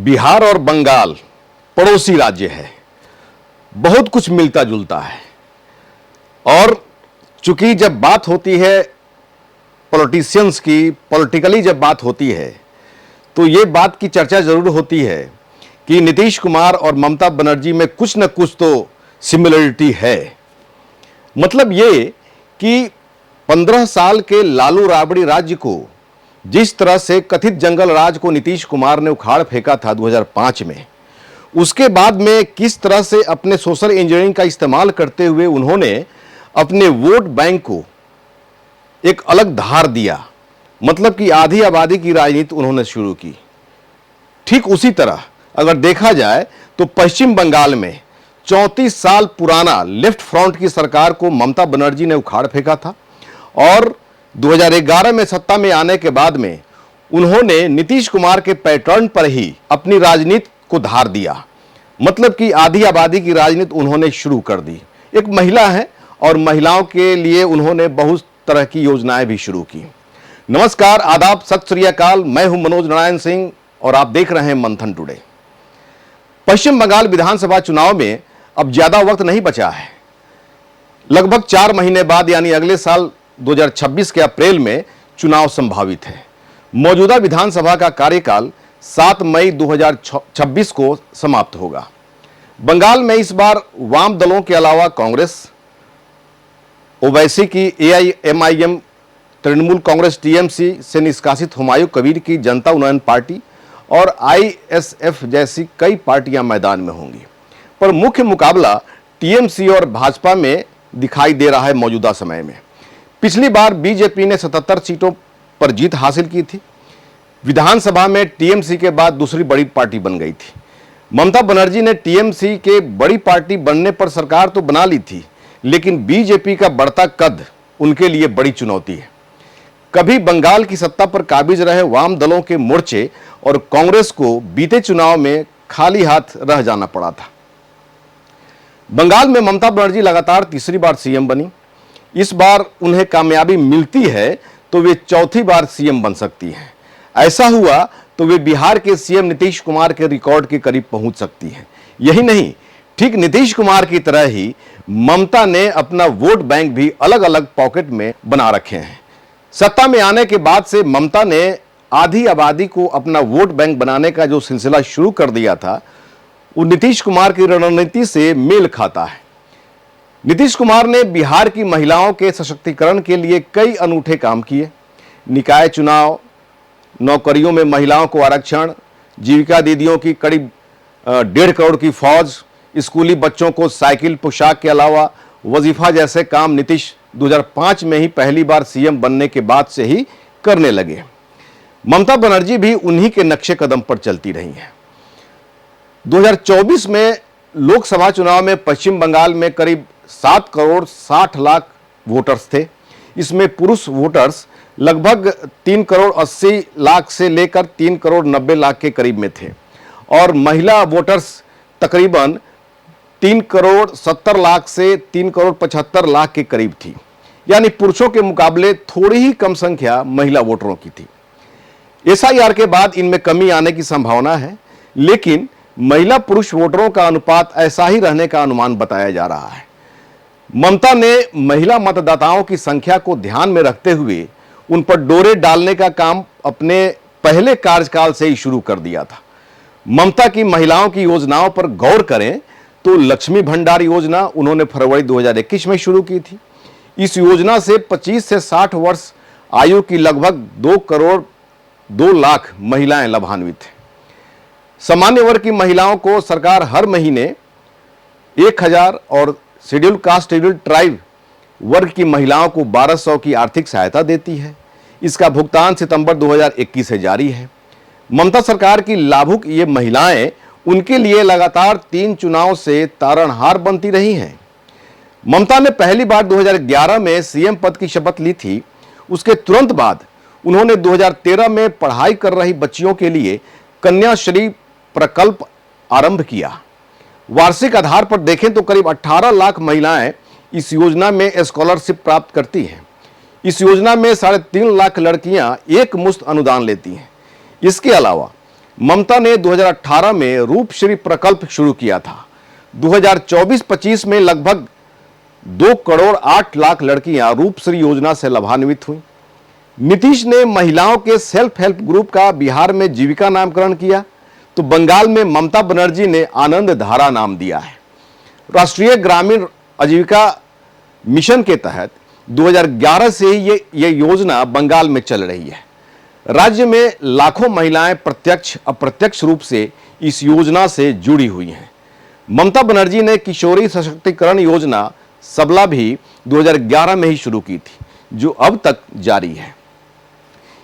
बिहार और बंगाल पड़ोसी राज्य है, बहुत कुछ मिलता जुलता है। और चूंकि जब बात होती है पॉलिटिशियंस की, पॉलिटिकली जब बात होती है तो ये बात की चर्चा जरूर होती है कि नीतीश कुमार और ममता बनर्जी में कुछ न कुछ तो सिमिलरिटी है। मतलब ये कि 15 साल के लालू राबड़ी राज्य को जिस तरह से कथित जंगल राज को नीतीश कुमार ने उखाड़ फेंका था 2005 में, उसके बाद में किस तरह से अपने सोशल इंजीनियरिंग का इस्तेमाल करते हुए उन्होंने अपने वोट बैंक को एक अलग धार दिया। मतलब कि आधी आबादी की राजनीति उन्होंने शुरू की। ठीक उसी तरह अगर देखा जाए तो पश्चिम बंगाल में 34 साल पुराना लेफ्ट फ्रंट की सरकार को ममता बनर्जी ने उखाड़ फेंका था और 2011 में सत्ता में आने के बाद में उन्होंने नीतीश कुमार के पैटर्न पर ही अपनी राजनीति को धार दिया। मतलब कि आधी आबादी की राजनीति उन्होंने शुरू कर दी। एक महिला है और महिलाओं के लिए उन्होंने बहुत तरह की योजनाएं भी शुरू की। नमस्कार, आदाब, सत श्री अकाल। मैं हूं मनोज नारायण सिंह और आप देख रहे हैं मंथन टुडे। पश्चिम बंगाल विधानसभा चुनाव में अब ज्यादा वक्त नहीं बचा है। लगभग 4 महीने बाद यानी अगले साल 2026 के अप्रैल में चुनाव संभावित है। मौजूदा विधानसभा का कार्यकाल 7 मई 2026 को समाप्त होगा। बंगाल में इस बार वाम दलों के अलावा कांग्रेस, ओवैसी की AIMIM, तृणमूल कांग्रेस TMC से निष्कासित हुमायूं कबीर की जनता उन्नयन पार्टी और ISF जैसी कई पार्टियां मैदान में होंगी। पर मुख्य मुकाबला TMC और भाजपा में दिखाई दे रहा है मौजूदा समय में। पिछली बार बीजेपी ने 77 सीटों पर जीत हासिल की थी। विधानसभा में TMC के बाद दूसरी बड़ी पार्टी बन गई थी। ममता बनर्जी ने TMC के बड़ी पार्टी बनने पर सरकार तो बना ली थी, लेकिन बीजेपी का बढ़ता कद उनके लिए बड़ी चुनौती है। कभी बंगाल की सत्ता पर काबिज रहे वाम दलों के मोर्चे और कांग्रेस को बीते चुनाव में खाली हाथ रह जाना पड़ा था। बंगाल में ममता बनर्जी लगातार तीसरी बार सीएम बनी। इस बार उन्हें कामयाबी मिलती है तो वे चौथी बार सीएम बन सकती हैं। ऐसा हुआ तो वे बिहार के सीएम नीतीश कुमार के रिकॉर्ड के करीब पहुंच सकती हैं। यही नहीं, ठीक नीतीश कुमार की तरह ही ममता ने अपना वोट बैंक भी अलग अलग पॉकेट में बना रखे हैं। सत्ता में आने के बाद से ममता ने आधी आबादी को अपना वोट बैंक बनाने का जो सिलसिला शुरू कर दिया था, वो नीतीश कुमार की रणनीति से मेल खाता है। नीतीश कुमार ने बिहार की महिलाओं के सशक्तिकरण के लिए कई अनूठे काम किए। निकाय चुनाव, नौकरियों में महिलाओं को आरक्षण, जीविका दीदियों की करीब 1.5 करोड़ की फौज, स्कूली बच्चों को साइकिल, पोशाक के अलावा वजीफा जैसे काम नीतीश 2005 में ही पहली बार सीएम बनने के बाद से ही करने लगे। ममता बनर्जी भी उन्हीं के नक्शे कदम पर चलती रही हैं। 2024 में लोकसभा चुनाव में पश्चिम बंगाल में करीब 7 करोड़ 60 लाख वोटर्स थे। इसमें पुरुष वोटर्स लगभग 3 करोड़ 80 लाख से लेकर 3 करोड़ 90 लाख के करीब में थे और महिला वोटर्स तकरीबन 3 करोड़ 70 लाख से 3 करोड़ 75 लाख के करीब थी। यानी पुरुषों के मुकाबले थोड़ी ही कम संख्या महिला वोटरों की थी। SIR के बाद इनमें कमी आने की संभावना है, लेकिन महिला पुरुष वोटरों का अनुपात ऐसा ही रहने का अनुमान बताया जा रहा है। ममता ने महिला मतदाताओं की संख्या को ध्यान में रखते हुए उन पर डोरे डालने का काम अपने पहले कार्यकाल से ही शुरू कर दिया था। ममता की महिलाओं की योजनाओं पर गौर करें तो लक्ष्मी भंडार योजना उन्होंने फरवरी 2021 में शुरू की थी। इस योजना से 25 से 60 वर्ष आयु की लगभग 2 करोड़ 2 लाख महिलाएं लाभान्वित हैं। सामान्य वर्ग की महिलाओं को सरकार हर महीने 1000 और शेड्यूल कास्ट, शेड्यूल ट्राइब वर्ग की महिलाओं को 1200 की आर्थिक सहायता देती है। इसका भुगतान सितंबर 2021 से जारी है। ममता सरकार की लाभुक ये महिलाएं उनके लिए लगातार 3 चुनाव से तारणहार बनती रही हैं। ममता ने पहली बार 2011 में सीएम पद की शपथ ली थी। उसके तुरंत बाद उन्होंने 2013 में पढ़ाई कर रही बच्चियों के लिए कन्याश्री प्रकल्प आरंभ किया। वार्षिक आधार पर देखें तो करीब 18 लाख महिलाएं इस योजना में स्कॉलरशिप प्राप्त करती हैं। इस योजना में 3.5 लाख लड़कियां एक मुश्त अनुदान लेती हैं। इसके अलावा ममता ने 2018 में रूपश्री प्रकल्प शुरू किया था। 2024-25 में लगभग 2 करोड़ 8 लाख लड़कियां रूपश्री योजना से लाभान्वित हुई। नीतीश ने महिलाओं के सेल्फ हेल्प ग्रुप का बिहार में जीविका नामकरण किया, तो बंगाल में ममता बनर्जी ने आनंद धारा नाम दिया है। राष्ट्रीय ग्रामीण आजीविका मिशन के तहत 2011 से ही ये योजना बंगाल में चल रही है। राज्य में लाखों महिलाएं प्रत्यक्ष अप्रत्यक्ष रूप से इस योजना से जुड़ी हुई हैं। ममता बनर्जी ने किशोरी सशक्तिकरण योजना सबला भी 2011 में ही शुरू की थी, जो अब तक जारी है।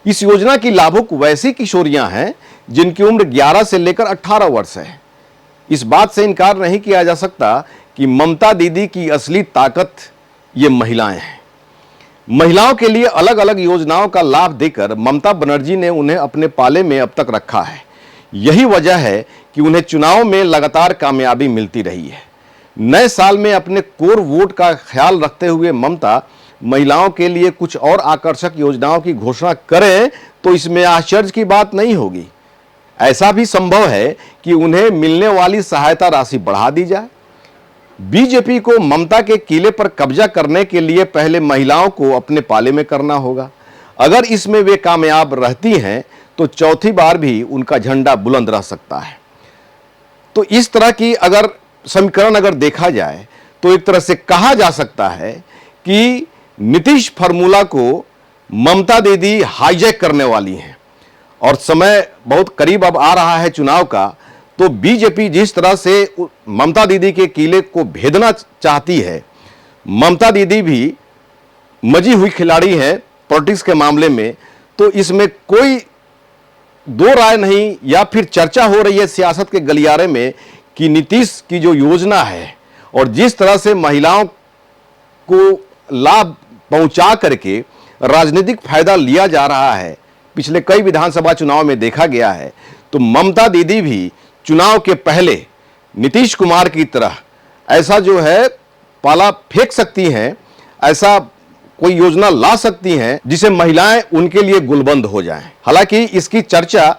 इस योजना की लाभुक वैसी किशोरियां हैं जिनकी उम्र 11 से लेकर 18 वर्ष है। इस बात से इनकार नहीं किया जा सकता कि ममता दीदी की असली ताकत ये महिलाएं हैं। महिलाओं के लिए अलग अलग योजनाओं का लाभ देकर ममता बनर्जी ने उन्हें अपने पाले में अब तक रखा है। यही वजह है कि उन्हें चुनाव में लगातार कामयाबी मिलती रही है। नए साल में अपने कोर वोट का ख्याल रखते हुए ममता महिलाओं के लिए कुछ और आकर्षक योजनाओं की घोषणा करें तो इसमें आश्चर्य की बात नहीं होगी। ऐसा भी संभव है कि उन्हें मिलने वाली सहायता राशि बढ़ा दी जाए। बीजेपी को ममता के किले पर कब्जा करने के लिए पहले महिलाओं को अपने पाले में करना होगा। अगर इसमें वे कामयाब रहती हैं तो चौथी बार भी उनका झंडा बुलंद रह सकता है। तो इस तरह की अगर समीकरण अगर देखा जाए तो एक तरह से कहा जा सकता है कि नीतीश फार्मूला को ममता दीदी हाईजैक करने वाली हैं और समय बहुत करीब अब आ रहा है चुनाव का, तो बीजेपी जिस तरह से ममता दीदी के किले को भेदना चाहती है, ममता दीदी भी मजी हुई खिलाड़ी है पॉलिटिक्स के मामले में, तो इसमें कोई दो राय नहीं या फिर चर्चा हो रही है सियासत के गलियारे में कि नीतीश की जो योजना है और जिस तरह से महिलाओं को लाभ पहुंचा करके राजनीतिक फायदा लिया जा रहा है, पिछले कई विधानसभा चुनाव में देखा गया है, तो ममता दीदी भी चुनाव के पहले नीतीश कुमार की तरह ऐसा जो है पाला फेंक सकती हैं, ऐसा कोई योजना ला सकती हैं जिसे महिलाएं उनके लिए गुलबंद हो जाएं। हालांकि इसकी चर्चा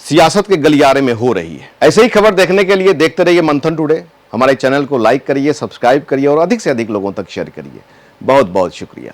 सियासत के गलियारे में हो रही है। ऐसे ही खबर देखने के लिए देखते रहिए मंथन टुडे। हमारे चैनल को लाइक करिए, सब्सक्राइब करिए और अधिक से अधिक लोगों तक शेयर करिए। बहुत बहुत शुक्रिया।